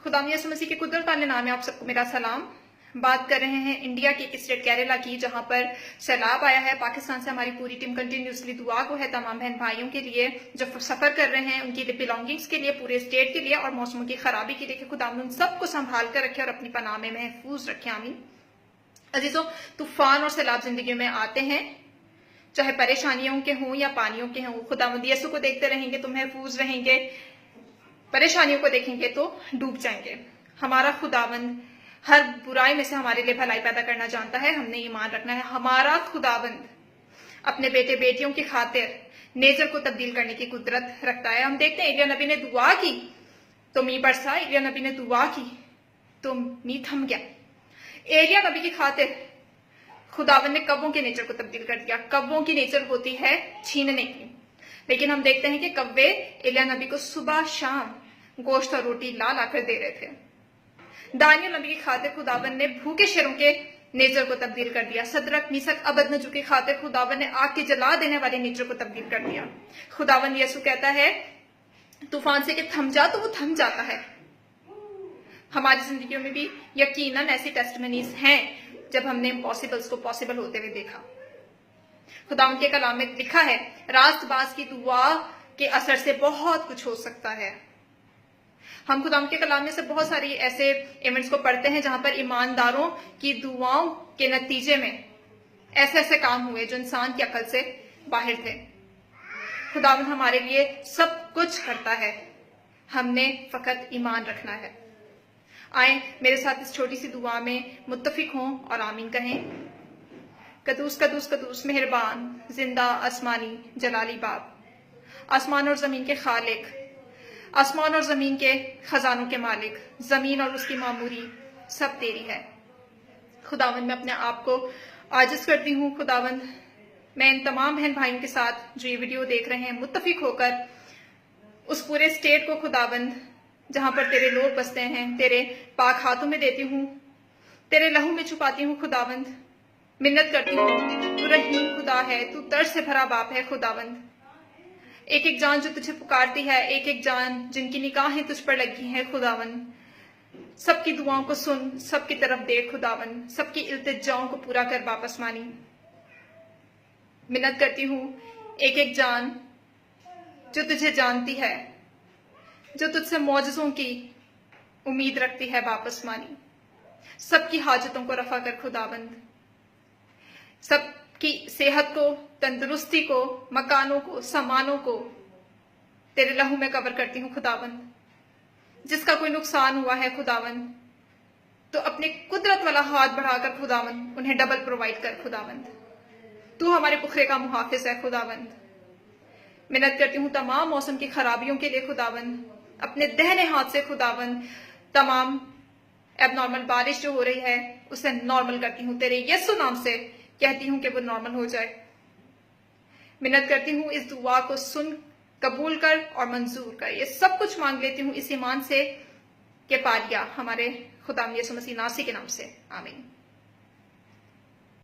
खुदा यसु मसीह के कुदरत वाले नाम में आप सबको मेरा सलाम। बात कर रहे हैं इंडिया के एक स्टेट केरला की, जहां पर सैलाब आया है। पाकिस्तान से हमारी पूरी टीम कंटिन्यूसली दुआ को है तमाम बहन भाइयों के लिए जो सफर कर रहे हैं, उनकी बिलोंगिंग्स के लिए, पूरे स्टेट के लिए और मौसम की खराबी के लिए कि खुदा उन सबको संभाल कर रखे और अपनी पनाह में महफूज रखे, आमीन। अजीजों, तूफान और सैलाब जिंदगी में आते हैं, चाहे परेशानियों के हों या पानियों के हों। खुदावंद यसु को देखते रहेंगे तो महफूज रहेंगे, परेशानियों को देखेंगे तो डूब जाएंगे। हमारा खुदावंद हर बुराई में से हमारे लिए भलाई पैदा करना जानता है, हमने ईमान रखना है। हमारा खुदावंद अपने बेटे बेटियों की खातिर नेचर को तब्दील करने की कुदरत रखता है। हम देखते हैं एलिया नबी ने दुआ की तो मींह बरसा, एलिया नबी ने दुआ की तो मींह थम गया। एलिया नबी की खातिर खुदावंद ने कब्बों के नेचर को तब्दील कर दिया। कब्बों की नेचर होती है छीनने की, लेकिन हम देखते हैं कि कब्बे एलिया नबी को सुबह शाम गोश्त और रोटी ला ला कर दे रहे थे। दानियल नबी की खातिर खुदावंद ने भूखे शेरों के नेचर को तब्दील कर दिया। सदरक मीसक अबदनजो की खातिर खुदावंद ने आग के जला देने वाले नेचर को तब्दील कर दिया। खुदावंद यसु कहता है तूफान से कि थम जा, तो वो थम जाता है। हमारी जिंदगियों में भी यकीनन ऐसी टेस्टमनीज हैं जब हमने इम्पॉसिबल्स को पॉसिबल होते हुए देखा। खुदावंद के कलाम में लिखा है रास्तबाज की दुआ के असर से बहुत कुछ हो सकता है। हम खुदावंद के कलाम में से बहुत सारी ऐसे इवेंट्स को पढ़ते हैं जहां पर ईमानदारों की दुआओं के नतीजे में ऐसे ऐसे काम हुए जो इंसान की अकल से बाहर थे। खुदावंद हमारे लिए सब कुछ करता है, हमने फकत ईमान रखना है। आए मेरे साथ इस छोटी सी दुआ में मुत्तफिक हों और आमीन कहें। कदूस कदूस कदूस मेहरबान जिंदा आसमानी जलाली बाप, आसमान और जमीन के खालिक, आसमान और जमीन के खजानों के मालिक, जमीन और उसकी मामूरी सब तेरी है। खुदावंद मैं अपने आप को आजिज करती हूँ। खुदावंद मैं इन तमाम बहन भाइयों के साथ जो ये वीडियो देख रहे हैं मुत्तफिक होकर उस पूरे स्टेट को खुदावंद जहां पर तेरे लोग बसते हैं तेरे पाक हाथों में देती हूँ, तेरे लहू में छुपाती हूँ। खुदावंद मिन्नत करती हूँ, तू रहीम खुदा है, तू तरस से भरा बाप है। खुदावंद एक एक जान जो तुझे पुकारती है, एक एक जान जिनकी निगाहें तुझ पर लगी हैं, खुदावंद सबकी दुआओं को सुन, सबकी तरफ देख। खुदावंद सबकी इल्तिजाओं को पूरा कर बाप आसमानी। मिन्नत करती हूँ एक एक जान जो तुझे जानती है, जो तुझसे मौजज़ों की उम्मीद रखती है बाप आसमानी, सबकी हाजतों को रफा कर। खुदावंद सबकी सेहत को, तंदुरुस्ती को, मकानों को, सामानों को तेरे लहू में कवर करती हूँ। खुदावंद जिसका कोई नुकसान हुआ है खुदावंद तो अपने कुदरत वाला हाथ बढ़ाकर खुदावंद उन्हें डबल प्रोवाइड कर। खुदावंद तू हमारे पुखरे का मुहाफिज है। खुदावंद मिन्नत करती हूँ तमाम मौसम की खराबियों के लिए खुदावंद अपने दहने हाथ से खुदावंद तमाम एबनॉर्मल बारिश जो हो रही है उसे नॉर्मल करती हूँ। तेरे यीशु नाम से कहती हूँ कि वो नॉर्मल हो जाए। मिन्नत करती हूँ इस दुआ को सुन, कबूल कर और मंजूर कर। ये सब कुछ मांग लेती हूँ इस ईमान से कि पारिया हमारे खुदा यीशु मसीह नासी के नाम से, आमीन।